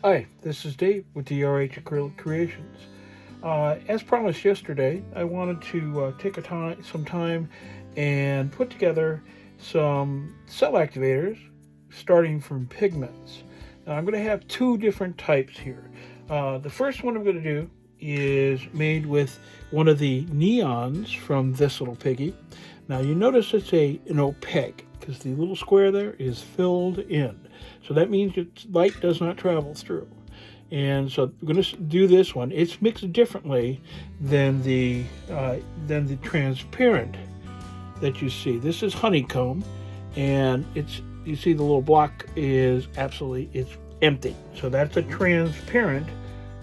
Hi, this is Dave with DRH Acrylic Creations. As promised yesterday, I wanted to take some time and put together some cell activators starting from Pigments. Now, I'm going to have two different types here. The first one I'm going to do is made with one of the neons from this little piggy. Now you notice it's an opaque because the little square there is filled in. So that means light does not travel through. And so we're going to do this one. It's mixed differently than the transparent that you see. This is honeycomb, and you see the little block is it's empty. So that's a transparent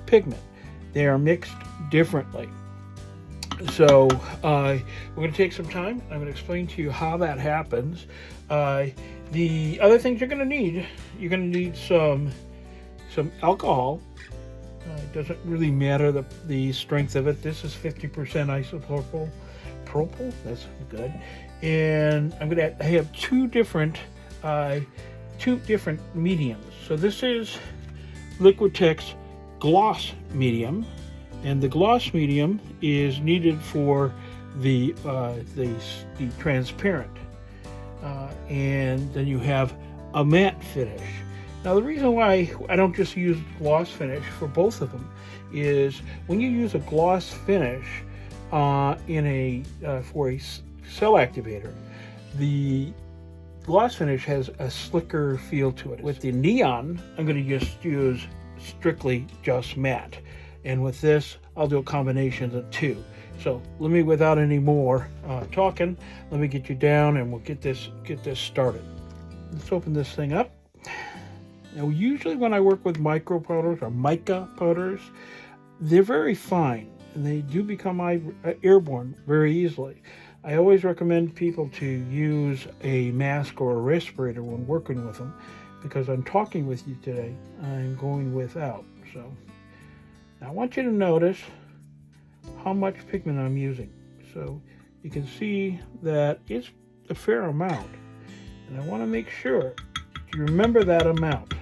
pigment. They are mixed differently. So we're going to take some time. I'm going to explain to you how that happens. The other things you're going to need some alcohol. It doesn't really matter the strength of it. This is 50% isopropyl. That's good. And I have two different mediums. So this is Liquitex gloss medium, and the gloss medium is needed for the transparent, and then you have a matte finish. Now the reason why I don't just use gloss finish for both of them is when you use a gloss finish for a cell activator, the gloss finish has a slicker feel to it. With the neon, I'm going to just use strictly just matte, and with this I'll do a combination of the two. So without any more talking, let me get you down and we'll get this started. Let's open this thing up. Now usually when I work with micro powders or mica powders, they're very fine and they do become airborne very easily. I always recommend people to use a mask or a respirator when working with them, because I'm talking with you today, I'm going without. So now I want you to notice how much pigment I'm using. So you can see that it's a fair amount, and I want to make sure you remember that amount,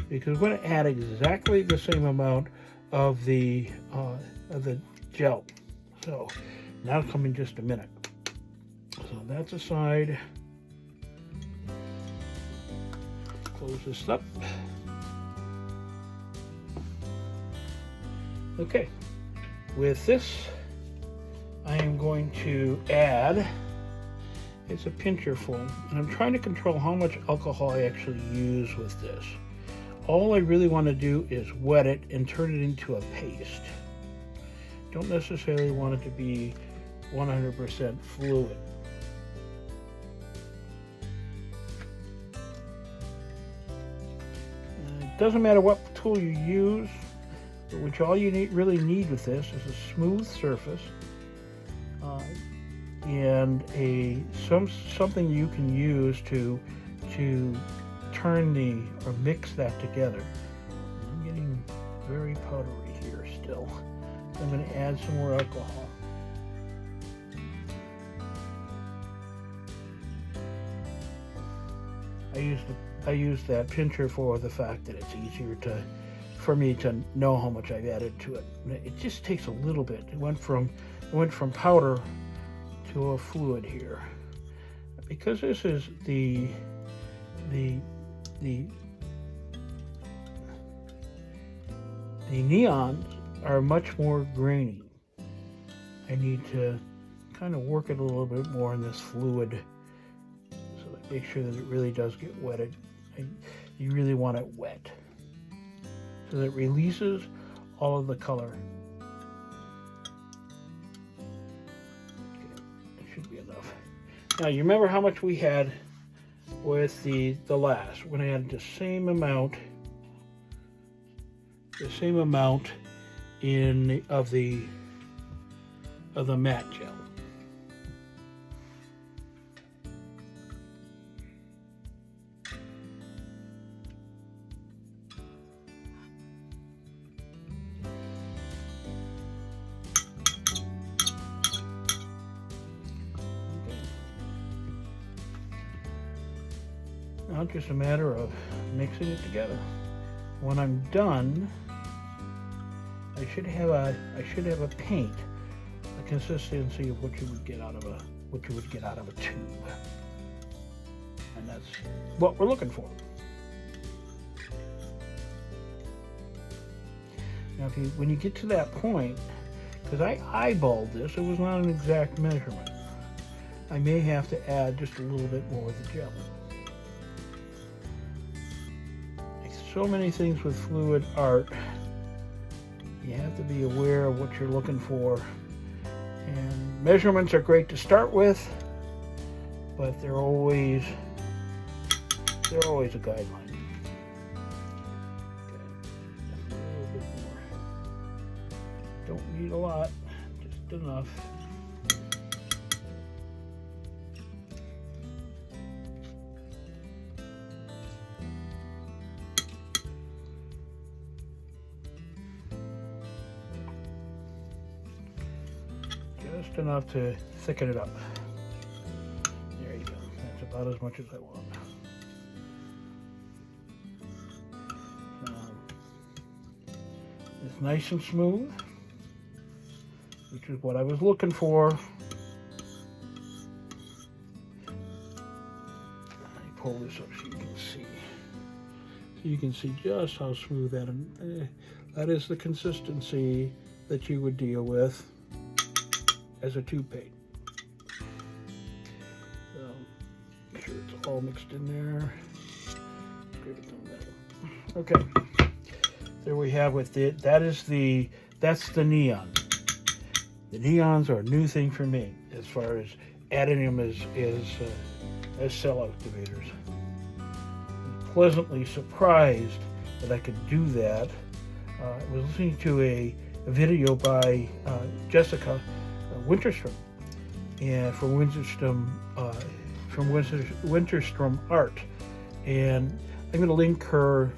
because we're going to add exactly the same amount of the gel. So now come in just a minute. So that's aside. Close this up. Okay, with this I am going to add, it's a pincher full, and I'm trying to control how much alcohol I actually use with this. All I really want to do is wet it and turn it into a paste. Don't necessarily want it to be 100% fluid. It doesn't matter what tool you use, which all you really need with this is a smooth surface and something you can use to turn or mix that together. I'm getting very powdery here still. I'm going to add some more alcohol. I use that pincher for the fact that it's easier for me to know how much I've added to it. It just takes a little bit. It went from powder to a fluid here. Because this is the neons are much more grainy. I need to kind of work it a little bit more in this fluid, so that make sure that it really does get wetted. You really want it wet, so that it releases all of the color. Okay, that should be enough. Now you remember how much we had with the last, when I had the same amount of the matte gel. Now it's just a matter of mixing it together. when I'm done, I should have a paint, a consistency of what you would get out of a tube, and that's what we're looking for. Now, when you get to that point, because I eyeballed this, it was not an exact measurement. I may have to add just a little bit more of the gel. Like so many things with fluid art, you have to be aware of what you're looking for. And measurements are great to start with, but they're always a guideline. Okay, a little bit more. Don't need a lot, just enough. Just enough to thicken it up. There you go. That's about as much as I want. It's nice and smooth, which is what I was looking for. Let me pull this up so you can see. So you can see just how smooth that is the consistency that you would deal with as a tube paint. So make sure it's all mixed in there. Okay, there we have with it. That's the neon. The neons are a new thing for me as far as adding them as cell activators. I'm pleasantly surprised that I could do that. I was listening to a video by Jessica WinterStrom, and from WinterStromArt, and I'm going to link her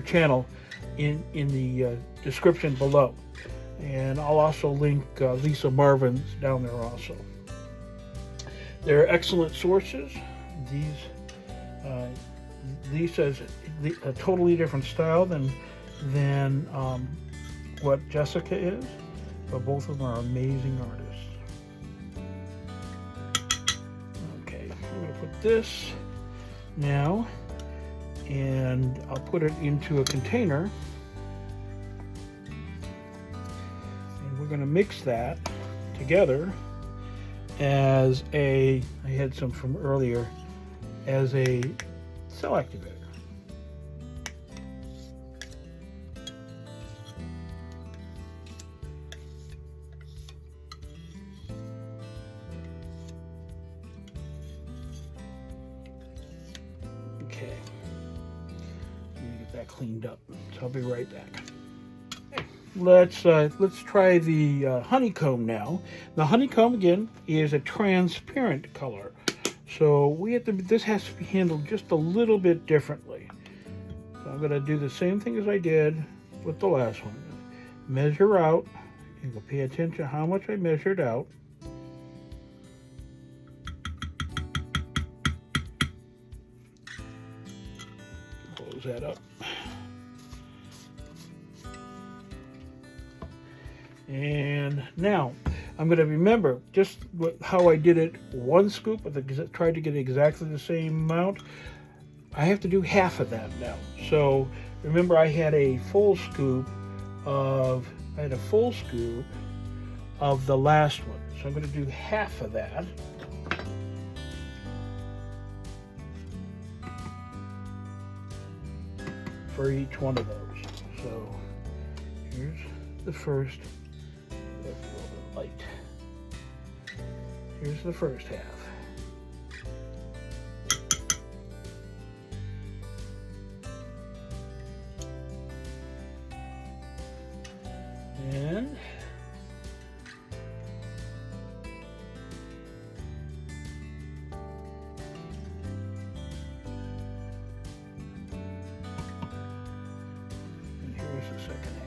channel in the description below, and I'll also link Lisa Marvin's down there also. They're excellent sources. Lisa's a totally different style than what Jessica is, but both of them are amazing artists. Okay, I'm going to put this now, and I'll put it into a container, and we're going to mix that together as I had some from earlier, as a cell activator. Okay, let me get that cleaned up. So I'll be right back. Let's try the honeycomb now. The honeycomb again is a transparent color, so this has to be handled just a little bit differently. So I'm going to do the same thing as I did with the last one. Measure out. You can pay attention to how much I measured out. Close that up. And now I'm going to remember just how I did it, one scoop, tried to get exactly the same amount. I have to do half of that now. So remember, I had a full scoop of the last one. So I'm going to do half of that. For each one of those. So here's the first. That's a little bit light. Here's the first half. And here's the second half.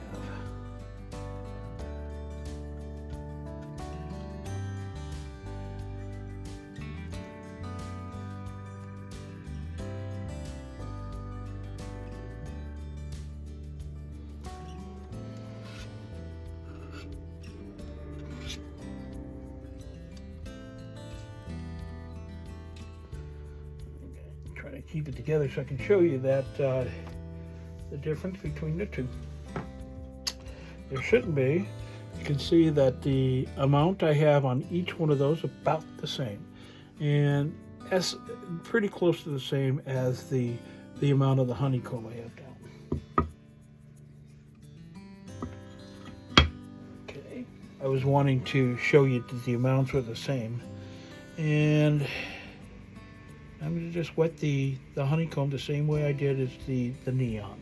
try to keep it together so I can show you that the difference between the two. There shouldn't be. You can see that the amount I have on each one of those is about the same, and as pretty close to the same as the amount of the honeycomb I have down. Okay, I was wanting to show you that the amounts were the same, and I'm going to just wet the honeycomb the same way I did as the neon.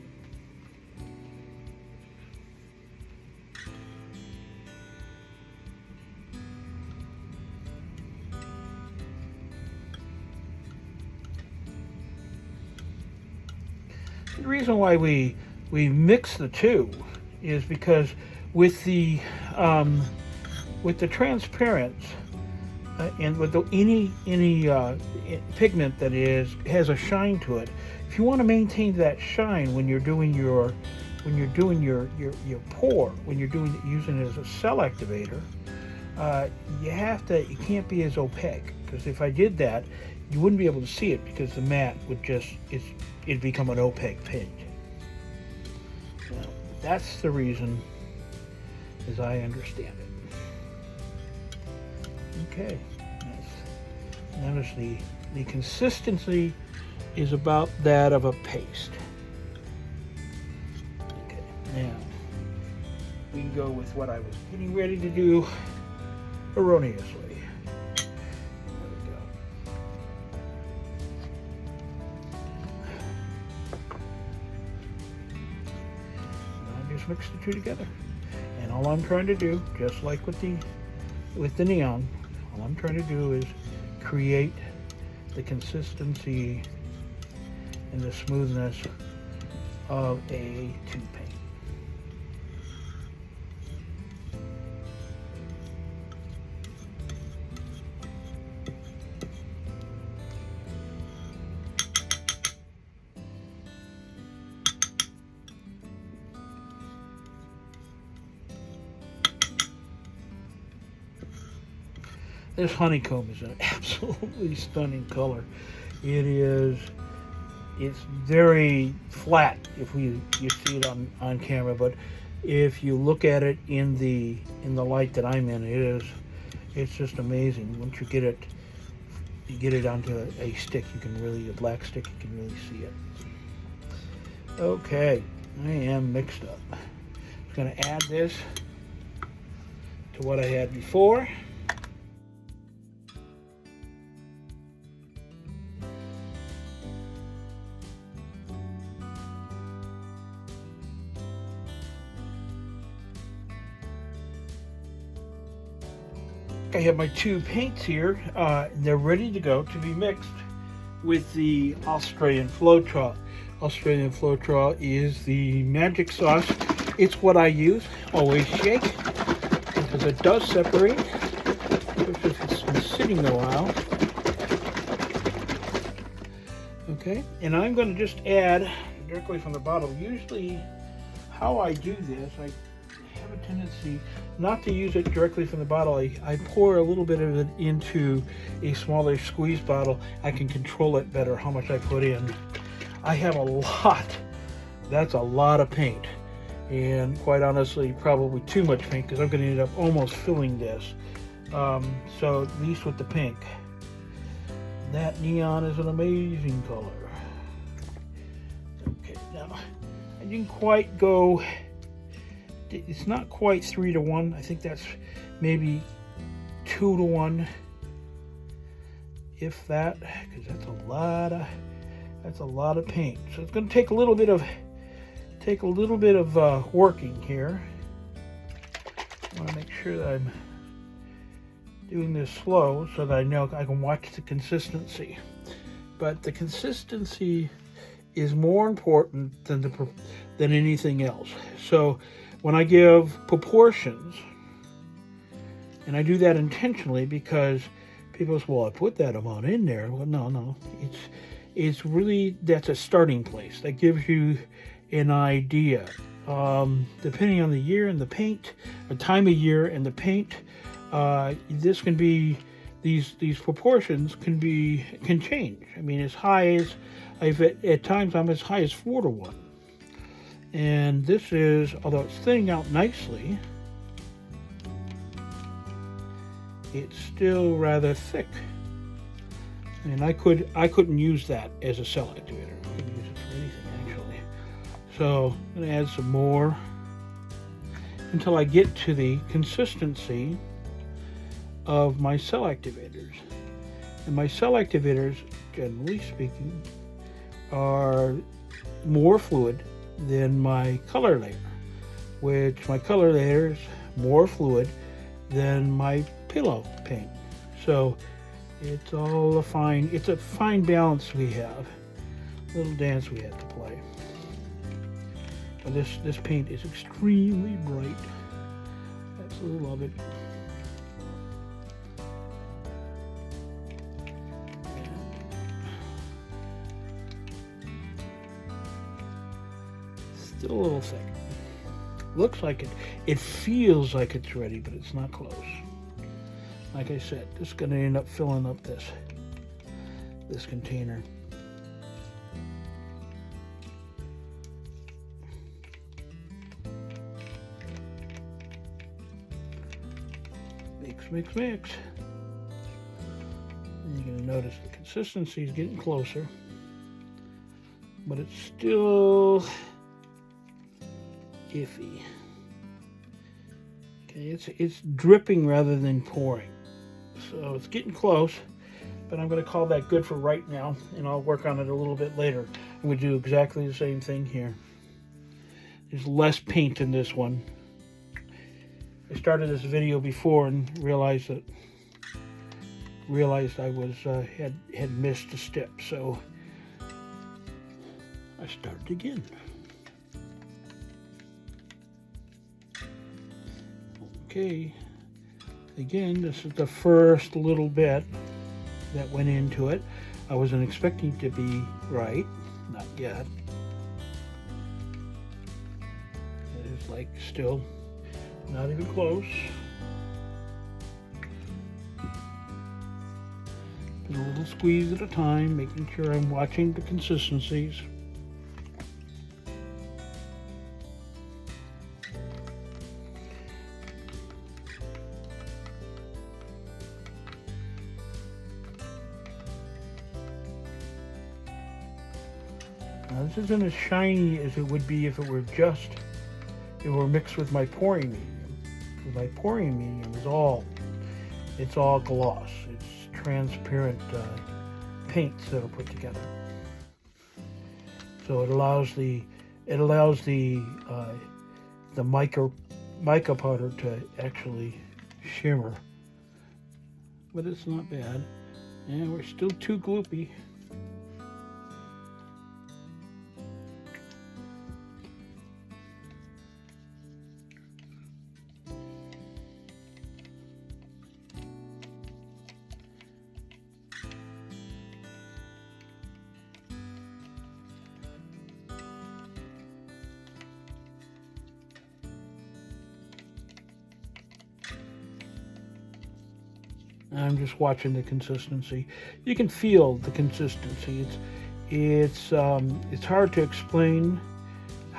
The reason why we mix the two is because with the transparents and with any pigment that has a shine to it, if you want to maintain that shine when you're doing your pour, when you're using it as a cell activator, you can't be as opaque, because if I did that, you wouldn't be able to see it, because the matte would it'd become an opaque paint. Well, that's the reason, as I understand it. Okay, notice the consistency is about that of a paste. Okay, now we can go with what I was getting ready to do erroneously. Mix the two together, and all I'm trying to do, just like with the neon, all I'm trying to do is create the consistency and the smoothness of a tube paint. This honeycomb is an absolutely stunning color. It's very flat if you see it on camera, but if you look at it in the light that I'm in, it's just amazing. Once you get it onto a stick, a black stick, you can really see it. Okay, I am mixed up. I'm going to add this to what I had before. I have my two paints here. They're ready to go to be mixed with the Australian Floetrol. Australian Floetrol is the magic sauce. It's what I use. Always shake, because it does separate, especially if it's been sitting a while. Okay, and I'm going to just add directly from the bottle. Usually, how I do this, I have a tendency not to use it directly from the bottle. I pour a little bit of it into a smaller squeeze bottle. I can control it better how much I put in. I have a lot. That's a lot of paint, and quite honestly probably too much paint, because I'm going to end up almost filling this. So at least with the pink, that neon is an amazing color. Okay, now I didn't quite go, it's not quite 3 to 1. I think that's maybe 2 to 1, if that, because that's a lot of paint. So it's going to take a little bit of working here. I want to make sure that I'm doing this slow so that I know I can watch the consistency. But the consistency is more important than anything else. So when I give proportions, and I do that intentionally, because people say, well, I put that amount in there. Well, no. It's really, that's a starting place. That gives you an idea. Depending on the year and the paint, the time of year and the paint, this can be these proportions can change. I mean, as high as at times I'm as high as 4:1. And this is, although it's thinning out nicely, it's still rather thick. And I couldn't use that as a cell activator. I couldn't use it for anything actually. So I'm going to add some more until I get to the consistency of my cell activators. And my cell activators, generally speaking, are more fluid than my color layer, which my color layer is more fluid than my pillow paint. So it's a fine balance we have, a little dance we have to play. But this paint is extremely bright. Absolutely love it. Still a little thick. Looks like it. It feels like it's ready, but it's not close. Like I said, this is going to end up filling up this container. Mix, mix, mix. And you're going to notice the consistency is getting closer, but it's still iffy. Okay, it's dripping rather than pouring. So it's getting close, but I'm going to call that good for right now, and I'll work on it a little bit later. I'm going to do exactly the same thing here. There's less paint in this one. I started this video before and realized I was had missed a step, so I started again. Okay, again, this is the first little bit that went into it. I wasn't expecting it to be right, not yet. It's like still not even close. A little squeeze at a time, making sure I'm watching the consistencies. Now, this isn't as shiny as it would be if it were mixed with my pouring medium. Because my pouring medium is all gloss. It's transparent paints that are put together. So it allows the mica powder to actually shimmer. But it's not bad. And we're still too gloopy. I'm just watching the consistency. You can feel the consistency. It's hard to explain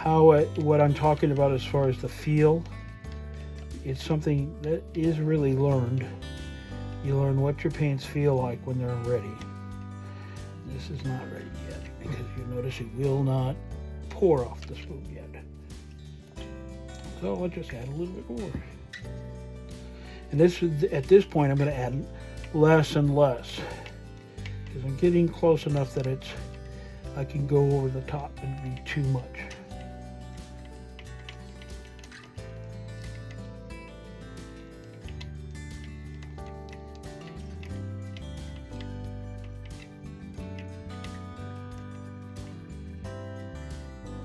what I'm talking about as far as the feel. It's something that is really learned. You learn what your paints feel like when they're ready. This is not ready yet because you notice it will not pour off the spoon yet. So I'll just add a little bit more. And at this point, I'm going to add less and less because I'm getting close enough that I can go over the top and be too much.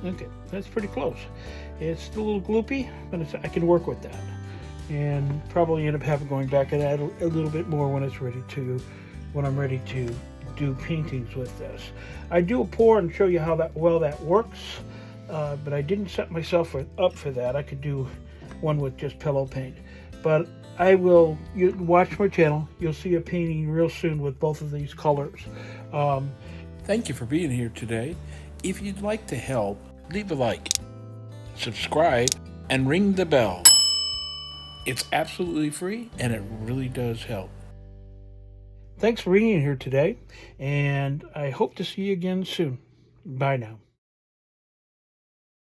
Okay, that's pretty close. It's still a little gloopy, but I can work with that. And probably end up going back and add a little bit more when I'm ready to do paintings with this. I do a pour and show you how that works, but I didn't set myself up for that. I could do one with just pillow paint. but you watch my channel. You'll see a painting real soon with both of these colors. Thank you for being here today. If you'd like to help, leave a like, subscribe, and ring the bell. It's absolutely free and it really does help. Thanks for being here today, and I hope to see you again soon. Bye now.